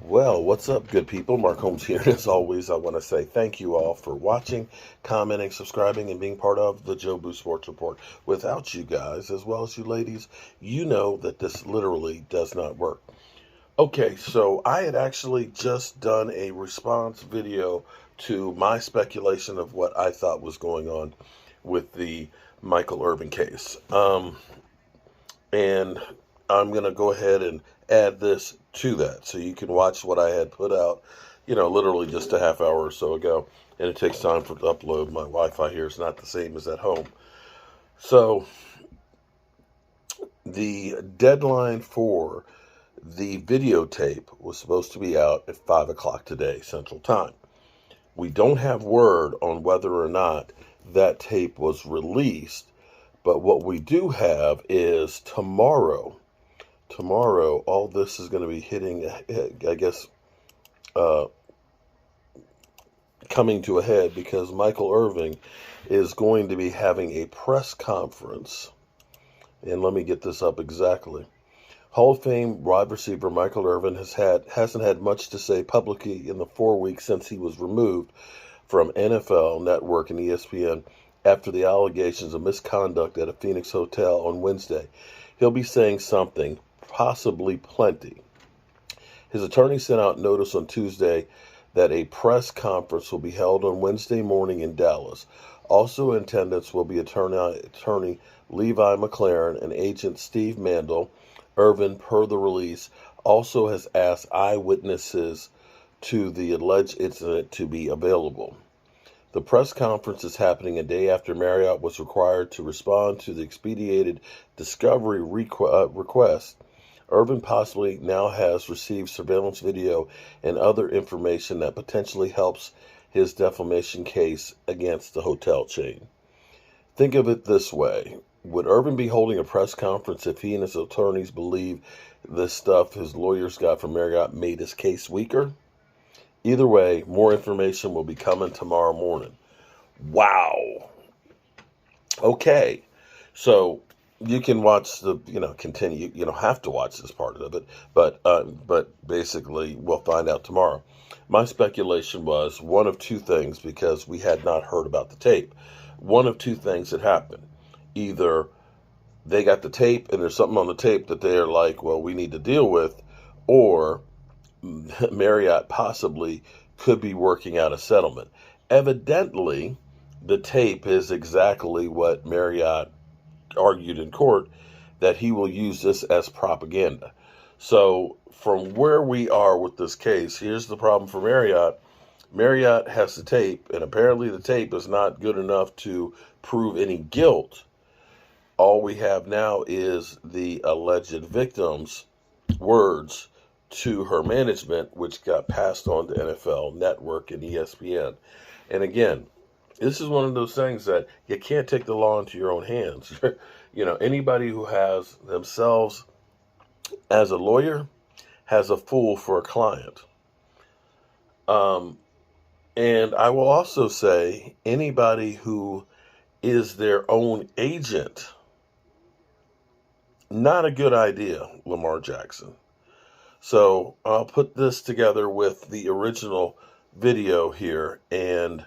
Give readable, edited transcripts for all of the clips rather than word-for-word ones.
Well, what's up, good people? Mark Holmes here. As always, I want to say thank you all for watching, commenting, subscribing, and being part of the Joe Boo Sports Report. Without you guys, as well as you ladies, you know that this literally does not work. Okay, so I had actually just done a response video to my speculation of what I thought was going on with the Michael Irvin case. And I'm going to go ahead and add this to that so you can watch what I had put out, literally just a half hour or so ago. And it takes time for it to upload. My Wi-Fi here is not the same as at home. So the deadline for the videotape was supposed to be out at 5 o'clock today, Central Time. We don't have word on whether or not that tape was released, but what we do have is tomorrow, all this is going to be hitting, I guess, coming to a head because Michael Irvin is going to be having a press conference. And let me get this up exactly. Hall of Fame wide receiver Michael Irvin hasn't had much to say publicly in the 4 weeks since he was removed from NFL Network and ESPN after the allegations of misconduct at a Phoenix hotel on Wednesday. He'll be saying something, possibly plenty. His attorney sent out notice on Tuesday that a press conference will be held on Wednesday morning in Dallas. Also in attendance will be attorney Levi McLaren and agent Steve Mandel. Irvin, per the release, also has asked eyewitnesses to the alleged incident to be available. The press conference is happening a day after Marriott was required to respond to the expedited discovery request. Irvin possibly now has received surveillance video and other information that potentially helps his defamation case against the hotel chain. Think of it this way. Would Irvin be holding a press conference if he and his attorneys believe this stuff his lawyers got from Marriott made his case weaker? Either way, more information will be coming tomorrow morning. Wow. Okay. So you can watch the, continue. You don't have to watch this part of it, but basically we'll find out tomorrow. My speculation was one of two things because we had not heard about the tape. One of two things had happened. Either they got the tape and there's something on the tape that they're like, well, we need to deal with, or Marriott possibly could be working out a settlement. Evidently, the tape is exactly what Marriott argued in court, that he will use this as propaganda. So from where we are with this case, here's the problem for Marriott. Marriott has the tape, and apparently the tape is not good enough to prove any guilt. All we have now is the alleged victim's words to her management, which got passed on to NFL Network and ESPN. And again, this is one of those things that you can't take the law into your own hands. Anybody who has themselves as a lawyer has a fool for a client. And I will also say anybody who is their own agent, not a good idea, Lamar Jackson. So I'll put this together with the original video here, and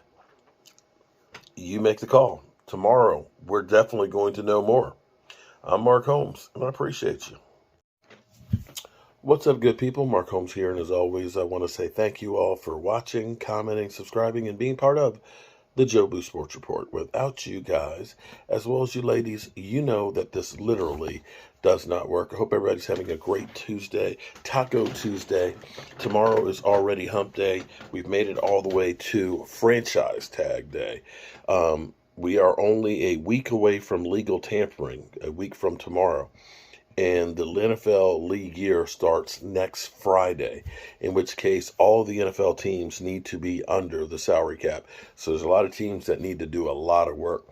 you make the call. Tomorrow, we're definitely going to know more. I'm Mark Holmes, and I appreciate you. What's up, good people? Mark Holmes here, and as always, I want to say thank you all for watching, commenting, subscribing, and being part of the Joe Boo Sports Report. Without you guys, as well as you ladies, you know that this literally does not work. I hope everybody's having a great Tuesday, Taco Tuesday. Tomorrow is already hump day. We've made it all the way to franchise tag day. We are only a week away from legal tampering, a week from tomorrow. And the NFL league year starts next Friday, in which case all the NFL teams need to be under the salary cap. So there's a lot of teams that need to do a lot of work,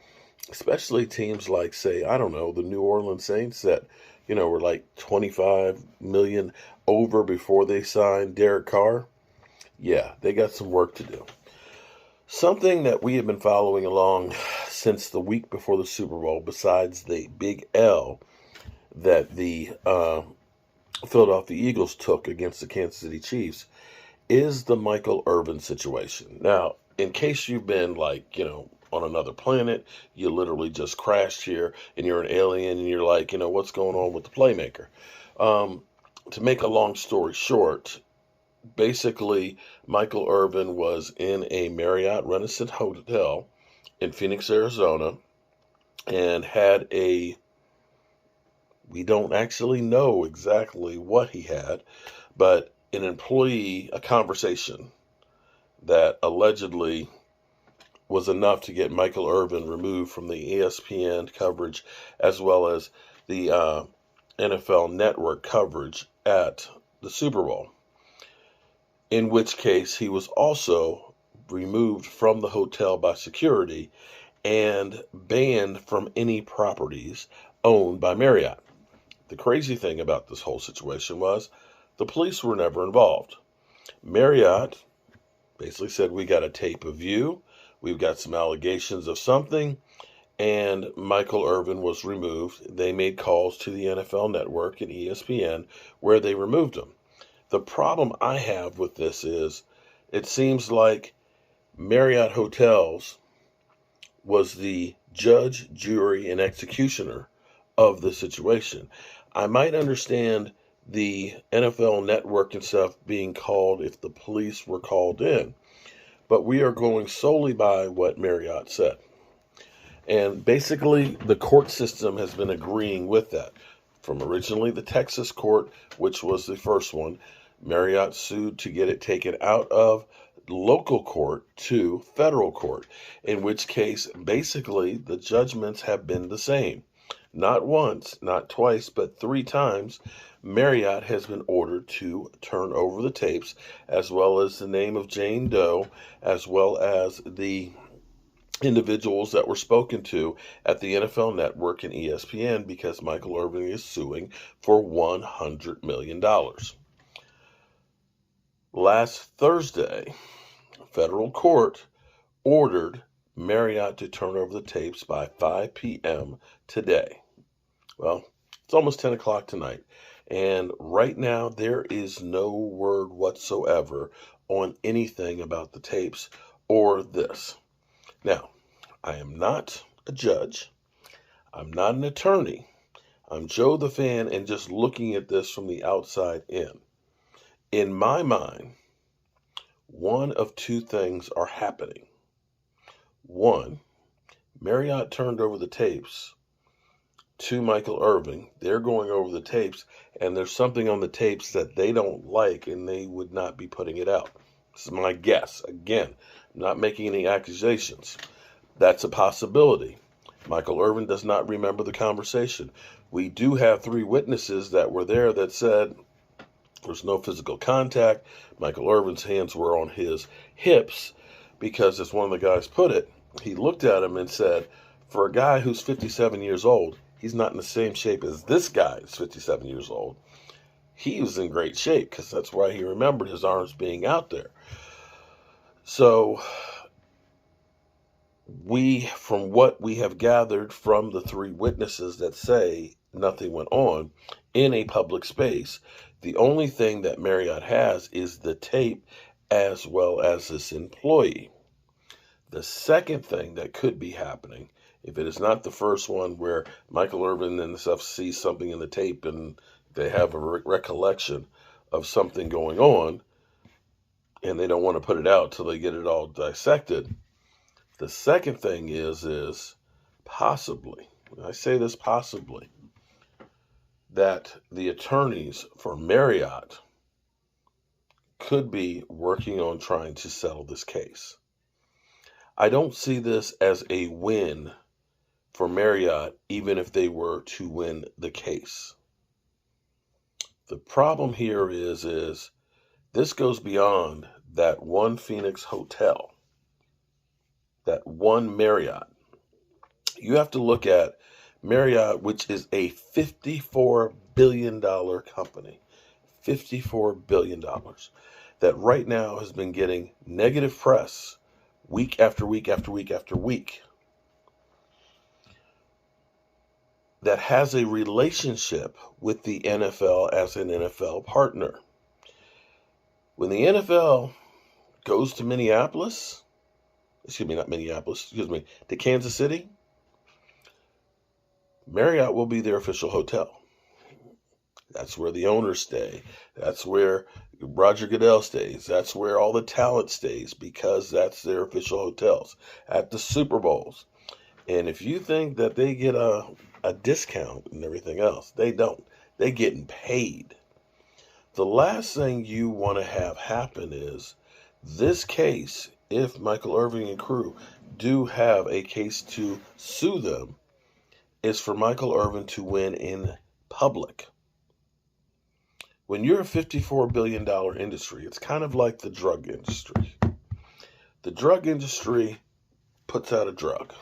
especially teams like, say, I don't know, the New Orleans Saints that, were like 25 million over before they signed Derek Carr. Yeah, they got some work to do. Something that we have been following along since the week before the Super Bowl, besides the big L that the Philadelphia Eagles took against the Kansas City Chiefs is the Michael Irvin situation. Now, in case you've been on another planet, you literally just crashed here and you're an alien and you're like, what's going on with the playmaker? To make a long story short, basically, Michael Irvin was in a Marriott Renaissance Hotel in Phoenix, Arizona, and had we don't actually know exactly what he had, but a conversation that allegedly was enough to get Michael Irvin removed from the ESPN coverage as well as the NFL network coverage at the Super Bowl. In which case, he was also removed from the hotel by security and banned from any properties owned by Marriott. The crazy thing about this whole situation was the police were never involved. Marriott basically said, we got a tape of you, we've got some allegations of something, and Michael Irvin was removed. They made calls to the NFL Network and ESPN where they removed him. The problem I have with this is it seems like Marriott Hotels was the judge, jury, and executioner of the situation. I might understand the NFL Network and stuff being called if the police were called in, but we are going solely by what Marriott said. And basically, the court system has been agreeing with that. From originally the Texas court, which was the first one, Marriott sued to get it taken out of local court to federal court, in which case, basically, the judgments have been the same. Not once, not twice, but 3 times, Marriott has been ordered to turn over the tapes, as well as the name of Jane Doe, as well as the individuals that were spoken to at the NFL Network and ESPN, because Michael Irvin is suing for $100 million. Last Thursday, federal court ordered Marriott to turn over the tapes by 5 p.m. today. Well, it's almost 10 o'clock tonight, and right now there is no word whatsoever on anything about the tapes or this. Now, I am not a judge. I'm not an attorney. I'm Joe the fan and just looking at this from the outside in. In my mind, one of 2 things are happening. One, Marriott turned over the tapes to Michael Irvin. They're going over the tapes, and there's something on the tapes that they don't like, and they would not be putting it out. This is my guess. Again, I'm not making any accusations. That's a possibility. Michael Irvin does not remember the conversation. We do have 3 witnesses that were there that said there's no physical contact. Michael Irvin's hands were on his hips because, as one of the guys put it, he looked at him and said, for a guy who's 57 years old, he's not in the same shape as this guy who's 57 years old. He was in great shape because that's why he remembered his arms being out there. So from what we have gathered from the 3 witnesses that say nothing went on in a public space, the only thing that Marriott has is the tape as well as this employee. The second thing that could be happening, if it is not the first one where Michael Irvin and stuff sees something in the tape and they have a recollection of something going on and they don't want to put it out till they get it all dissected. The second thing is possibly, I say this possibly, that the attorneys for Marriott could be working on trying to settle this case. I don't see this as a win for Marriott, even if they were to win the case. The problem here is this goes beyond that one Phoenix hotel, that one Marriott. You have to look at Marriott, which is a $54 billion company, $54 billion, that right now has been getting negative press week after week after week after week. that has a relationship with the NFL as an NFL partner. When the NFL goes to to Kansas City, Marriott will be their official hotel. That's where the owners stay. That's where Roger Goodell stays. That's where all the talent stays, because that's their official hotels at the Super Bowls. And if you think that they get a discount and everything else, they don't. They're getting paid. The last thing you want to have happen is this case, if Michael Irvin and crew do have a case to sue them, is for Michael Irvin to win in public. When you're a $54 billion industry, it's kind of like the drug industry. The drug industry puts out a drug,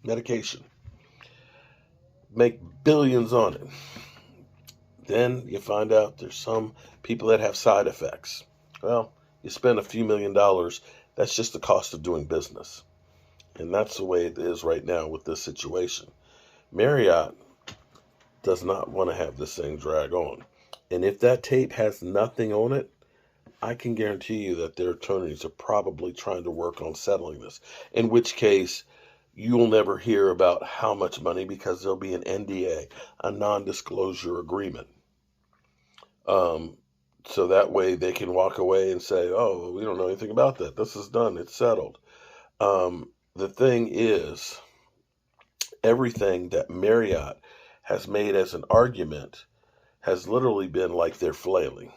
medication, make billions on it. Then you find out there's some people that have side effects. Well, you spend a few $1,000,000, that's just the cost of doing business. And that's the way it is right now with this situation. Marriott does not want to have this thing drag on. And if that tape has nothing on it, I can guarantee you that their attorneys are probably trying to work on settling this. In which case, you'll never hear about how much money, because there'll be an NDA, a non-disclosure agreement. So that way they can walk away and say, oh, we don't know anything about that. This is done. It's settled. The thing is, everything that Marriott has made as an argument has literally been like they're flailing.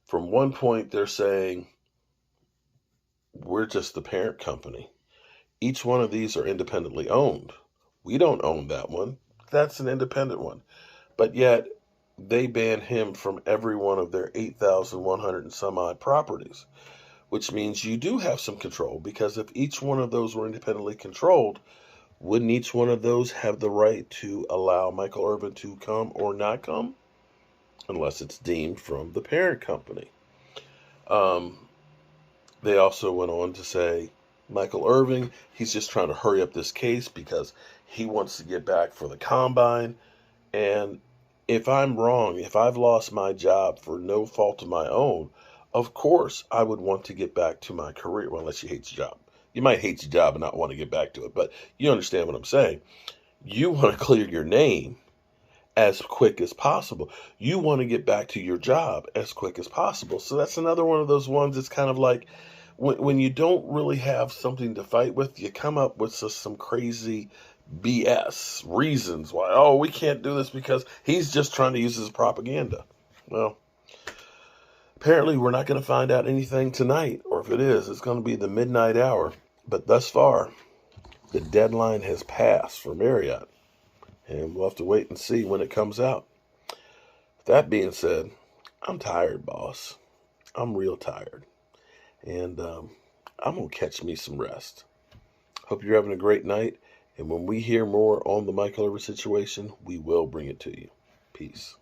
From one point, they're saying, we're just the parent company. Each one of these are independently owned. We don't own that one. That's an independent one. But yet, they ban him from every one of their 8,100 and some odd properties, which means you do have some control, because if each one of those were independently controlled, wouldn't each one of those have the right to allow Michael Irvin to come or not come? Unless it's deemed from the parent company. They also went on to say, Michael Irvin, he's just trying to hurry up this case because he wants to get back for the combine. And if I'm wrong, if I've lost my job for no fault of my own, of course I would want to get back to my career. Well, unless you hate your job. You might hate your job and not want to get back to it, but you understand what I'm saying. You want to clear your name as quick as possible. You want to get back to your job as quick as possible. So that's another one of those ones that's kind of like, when you don't really have something to fight with, you come up with some crazy BS reasons why, oh, we can't do this because he's just trying to use his propaganda. Well, apparently we're not going to find out anything tonight, or if it is, it's going to be the midnight hour. But thus far, the deadline has passed for Marriott, and we'll have to wait and see when it comes out. That being said, I'm tired, boss. I'm real tired. And I'm going to catch me some rest. Hope you're having a great night. And when we hear more on the Michael Irvin situation, we will bring it to you. Peace.